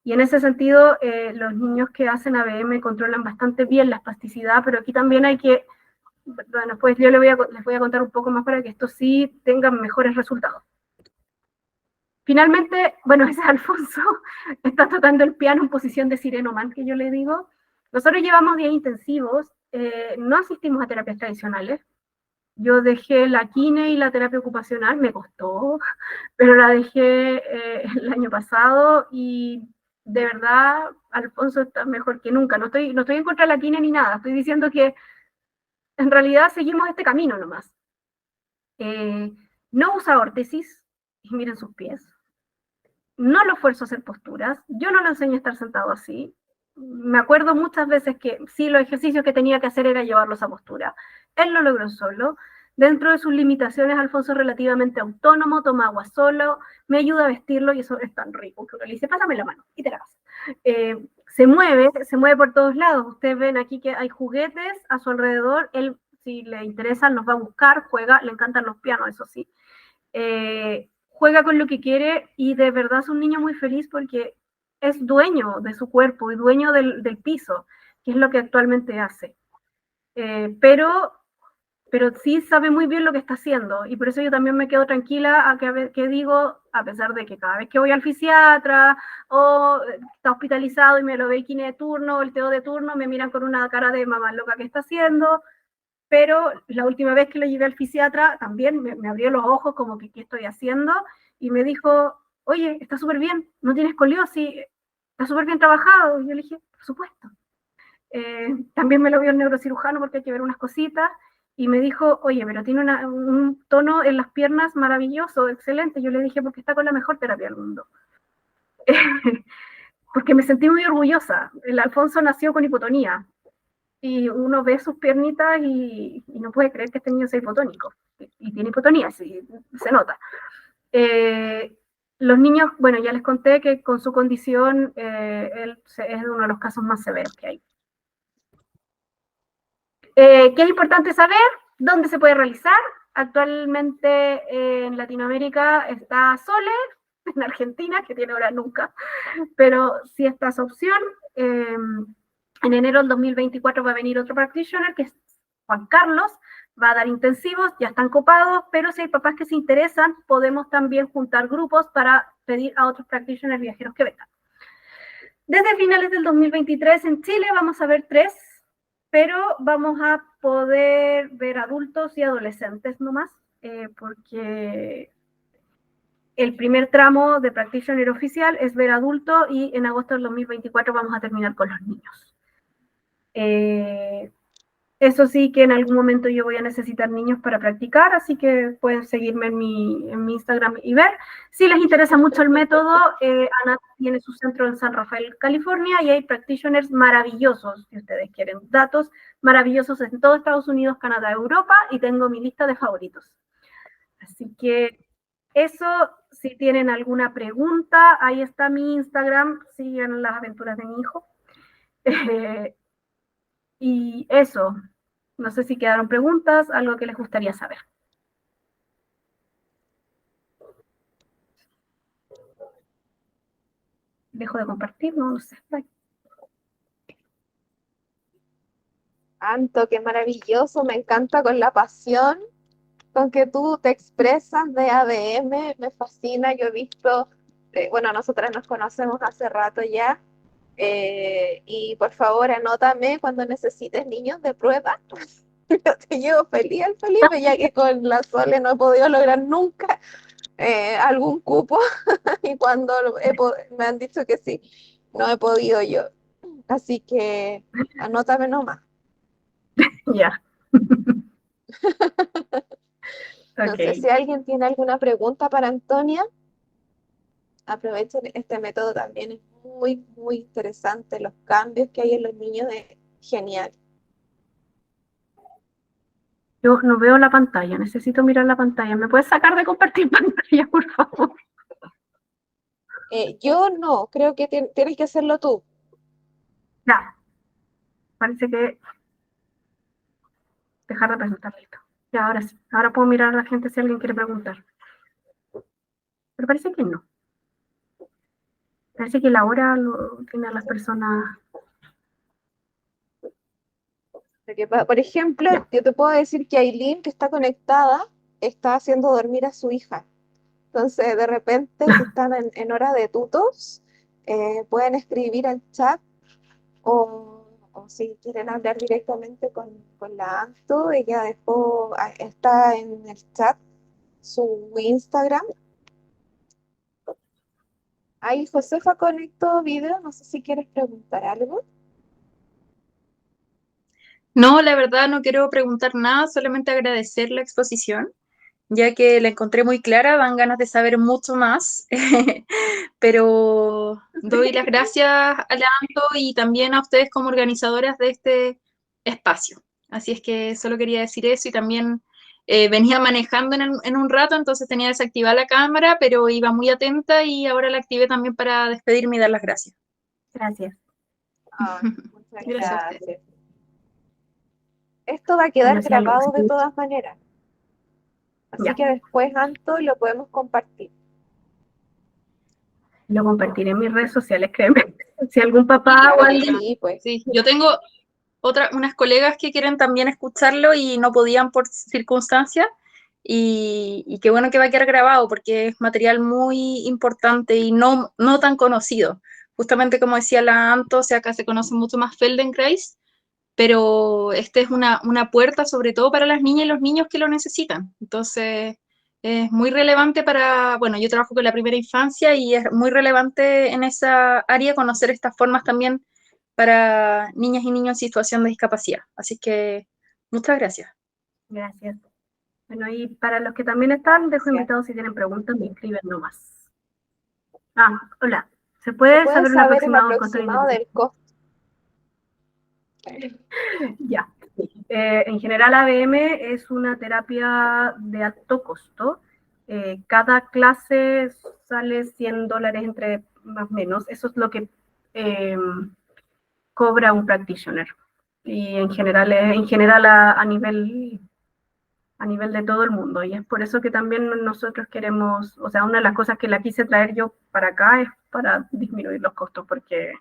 Y en ese sentido, los niños que hacen ABM controlan bastante bien la espasticidad, pero aquí también hay que, bueno, pues yo les voy a contar un poco más para que esto sí tenga mejores resultados. Finalmente, bueno, ese es Alfonso, está tocando el piano en posición de sirenoman, que yo le digo. Nosotros llevamos días intensivos, no asistimos a terapias tradicionales. Yo dejé la kine y la terapia ocupacional, me costó, pero la dejé el año pasado y de verdad Alfonso está mejor que nunca. No estoy en contra de la kine ni nada, estoy diciendo que en realidad seguimos este camino nomás. No usa órtesis, y miren sus pies. No lo esfuerzo a hacer posturas, yo no lo enseño a estar sentado así. Me acuerdo muchas veces que sí, los ejercicios que tenía que hacer era llevarlos a postura. Él lo logró solo. Dentro de sus limitaciones, Alfonso es relativamente autónomo, toma agua solo, me ayuda a vestirlo y eso es tan rico que uno le dice, pásame la mano y te la paso. Se mueve por todos lados. Ustedes ven aquí que hay juguetes a su alrededor. Él, si le interesan, los va a buscar, juega, le encantan los pianos, eso sí. Juega con lo que quiere y de verdad es un niño muy feliz porque es dueño de su cuerpo y dueño del piso, que es lo que actualmente hace. Pero pero sí sabe muy bien lo que está haciendo, y por eso yo también me quedo tranquila que digo, a pesar de que cada vez que voy al fisiatra o está hospitalizado y me lo ve el kine de turno o el TO de turno, me miran con una cara de mamá loca que está haciendo, pero la última vez que lo llevé al fisiatra también me abrió los ojos como que qué estoy haciendo y me dijo, oye, está súper bien, no tienes escoliosis, está súper bien trabajado. Y yo le dije, por supuesto. También me lo vio el neurocirujano porque hay que ver unas cositas y me dijo, oye, pero tiene un tono en las piernas maravilloso, excelente. Yo le dije, porque está con la mejor terapia del mundo. Porque me sentí muy orgullosa. El Alfonso nació con hipotonía y uno ve sus piernitas y no puede creer que este niño sea hipotónico. Y tiene hipotonía, sí, se nota. Los niños, bueno, ya les conté que con su condición él es uno de los casos más severos que hay. ¿Qué es importante saber? ¿Dónde se puede realizar? Actualmente en Latinoamérica está Sole, en Argentina, que tiene ahora nunca, pero si esta es opción, en enero del 2024 va a venir otro practitioner, que es Juan Carlos, va a dar intensivos, ya están copados, pero si hay papás que se interesan, podemos también juntar grupos para pedir a otros practitioners viajeros que vengan. Desde finales del 2023 en Chile vamos a ver 3, pero vamos a poder ver adultos y adolescentes nomás, porque el primer tramo de practitioner oficial es ver adulto y en agosto del 2024 vamos a terminar con los niños. Eso sí que en algún momento yo voy a necesitar niños para practicar, así que pueden seguirme en mi Instagram y ver. Si les interesa mucho el método, Ana tiene su centro en San Rafael, California, y hay practitioners maravillosos, si ustedes quieren datos, maravillosos en todo Estados Unidos, Canadá, Europa, y tengo mi lista de favoritos. Así que eso, si tienen alguna pregunta, ahí está mi Instagram, sigan las aventuras de mi hijo. Y eso, no sé si quedaron preguntas, algo que les gustaría saber. Dejo de compartir, no sé. Bye. Anto, qué maravilloso, me encanta con la pasión con que tú te expresas de ADM, me fascina, yo he visto, bueno, nosotras nos conocemos hace rato ya, y por favor anótame cuando necesites niños de prueba, yo te llevo feliz al Felipe, ya que con la Sole no he podido lograr nunca algún cupo, y cuando me han dicho que sí, no he podido yo, así que anótame nomás. Ya. No sé si alguien tiene alguna pregunta para Antonia. Aprovechen este método también, es muy, muy interesante. Los cambios que hay en los niños es genial. Yo no veo la pantalla, necesito mirar la pantalla. ¿Me puedes sacar de compartir pantalla, por favor? Yo no, creo que tienes que hacerlo tú. Ya. Parece que dejar de presentar listo. Ya, ahora sí. Ahora puedo mirar a la gente si alguien quiere preguntar. Pero parece que no. Parece que la hora lo tiene a las personas. Porque, por ejemplo, yo te puedo decir que Aileen, que está conectada, está haciendo dormir a su hija. Entonces, de repente, si están en hora de tutos, pueden escribir al chat o si quieren hablar directamente con la Anto, ella está en el chat su Instagram. Ahí Josefa conectó video, no sé si quieres preguntar algo. No, la verdad no quiero preguntar nada, solamente agradecer la exposición, ya que la encontré muy clara, dan ganas de saber mucho más, pero doy las gracias a la ANTO y también a ustedes como organizadoras de este espacio. Así es que solo quería decir eso y también venía manejando en un rato, entonces tenía desactivada la cámara, pero iba muy atenta y ahora la activé también para despedirme y dar las gracias. Gracias. Muchas Gracias a ustedes. gracias. Esto va a quedar Bueno, sí, grabado sí. de todas maneras. Así Ya. que después, Anto, lo podemos compartir. Lo compartiré en mis redes sociales, créeme. Si algún papá o alguien... Sí, pues. Sí, yo tengo unas colegas que quieren también escucharlo y no podían por circunstancias. Y qué bueno que va a quedar grabado porque es material muy importante y no tan conocido. Justamente como decía la Anto, o sea, acá se conoce mucho más Feldenkrais, pero este es una puerta sobre todo para las niñas y los niños que lo necesitan. Entonces, es muy relevante para, bueno, yo trabajo con la primera infancia y es muy relevante en esa área conocer estas formas también para niñas y niños en situación de discapacidad. Así que, muchas gracias. Gracias. Bueno, y para los que también están, dejo Gracias. invitados si tienen preguntas, me escriben nomás. Hola. ¿Se ¿Se puede puede saber un saber el aproximado del costo de aproximado intensivo? del costo? Ya. En general, ABM es una terapia de alto costo. Cada clase sale $100 entre más o menos. Eso es lo que cobra un practitioner. Y en general a nivel de todo el mundo. Y es por eso que también nosotros queremos, o sea, una de las cosas que la quise traer yo para acá es para disminuir los costos, porque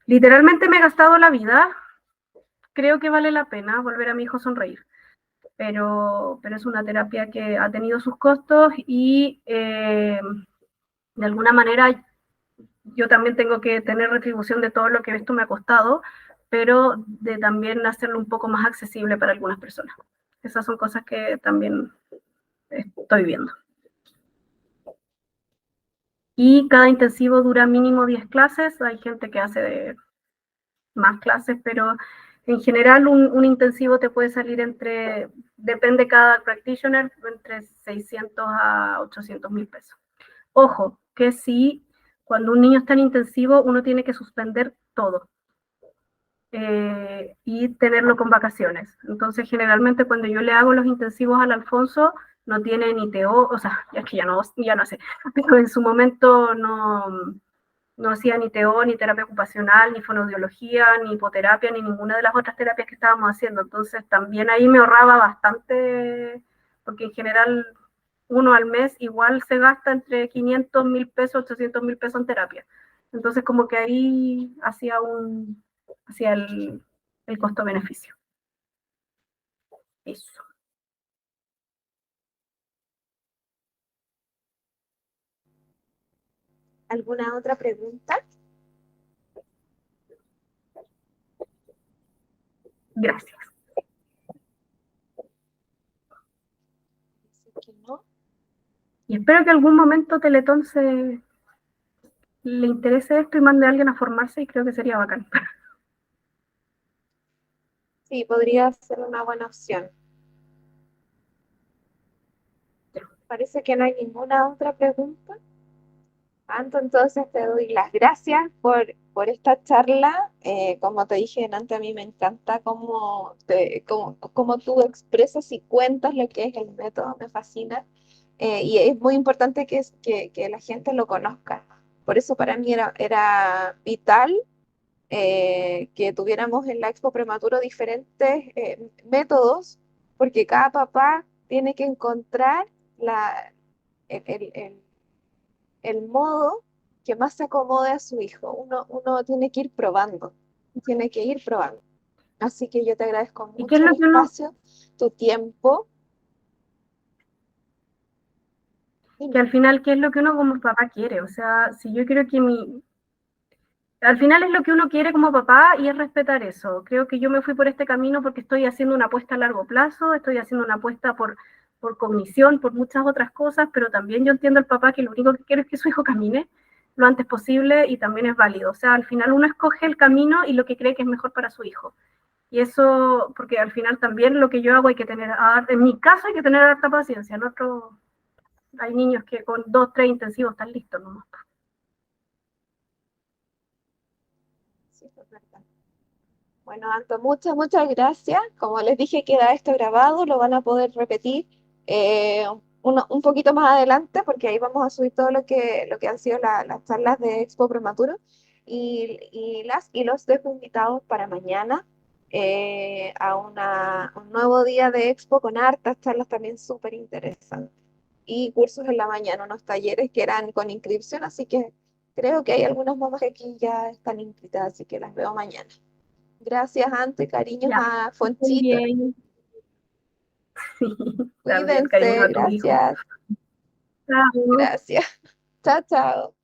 literalmente me he gastado la vida. Creo que vale la pena volver a mi hijo a sonreír, pero es una terapia que ha tenido sus costos y de alguna manera yo también tengo que tener retribución de todo lo que esto me ha costado, pero de también hacerlo un poco más accesible para algunas personas. Esas son cosas que también estoy viendo. Y cada intensivo dura mínimo 10 clases, hay gente que hace más clases, pero en general un intensivo te puede salir depende cada practitioner, entre 600 a 800 mil pesos. Ojo, que sí, cuando un niño está en intensivo, uno tiene que suspender todo. Y tenerlo con vacaciones. Entonces, generalmente cuando yo le hago los intensivos al Alfonso, no tiene ni TO, o sea, ya que ya no sé, pero en su momento no hacía ni TO, ni terapia ocupacional, ni fonoaudiología, ni hipoterapia, ni ninguna de las otras terapias que estábamos haciendo. Entonces, también ahí me ahorraba bastante, porque en general uno al mes igual se gasta entre 500 mil pesos, 800 mil pesos en terapia. Entonces, como que ahí hacía el costo-beneficio. Eso. ¿Alguna otra pregunta? Gracias. Dice que no. Y espero que algún momento Teletón le interese esto y mande a alguien a formarse y creo que sería bacán. Sí, podría ser una buena opción. Parece que no hay ninguna otra pregunta. Anto, entonces te doy las gracias por esta charla. Como te dije antes, a mí me encanta cómo tú expresas y cuentas lo que es el método, me fascina. Y es muy importante que la gente lo conozca. Por eso para mí era vital que tuviéramos en la Expo Prematuro diferentes métodos, porque cada papá tiene que encontrar el, el- el- el modo que más se acomode a su hijo. Uno tiene que ir probando, tiene que ir probando. Así que yo te agradezco ¿Y qué es mucho lo el que uno, espacio, tu tiempo. que al final, qué es lo que uno como papá quiere? O sea, si yo quiero que al final es lo que uno quiere como papá y es respetar eso. Creo que yo me fui por este camino porque estoy haciendo una apuesta a largo plazo, estoy haciendo una apuesta por cognición, por muchas otras cosas, pero también yo entiendo al papá que lo único que quiere es que su hijo camine lo antes posible y también es válido. O sea, al final uno escoge el camino y lo que cree que es mejor para su hijo. Y eso, porque al final también lo que yo hago hay que tener, en mi caso hay que tener harta paciencia, en otro, hay niños que con 2, 3 intensivos están listos nomás. Sí, es verdad. Bueno, Anto, muchas gracias. Como les dije, queda esto grabado, lo van a poder repetir eh, un poquito más adelante, porque ahí vamos a subir todo lo que han sido las charlas de Expo Prematuro. Y los dejo invitados para mañana a un nuevo día de Expo con hartas charlas también súper interesantes. Y cursos en la mañana, unos talleres que eran con inscripción, así que Creo que hay algunas mamás que aquí ya están inscritas, así que las veo mañana. Gracias, Anto, y cariños Ya, a muy Fonchito. bien. También cariños Cuídense, a tu hijo. gracias, Chao. gracias. Chao, chao.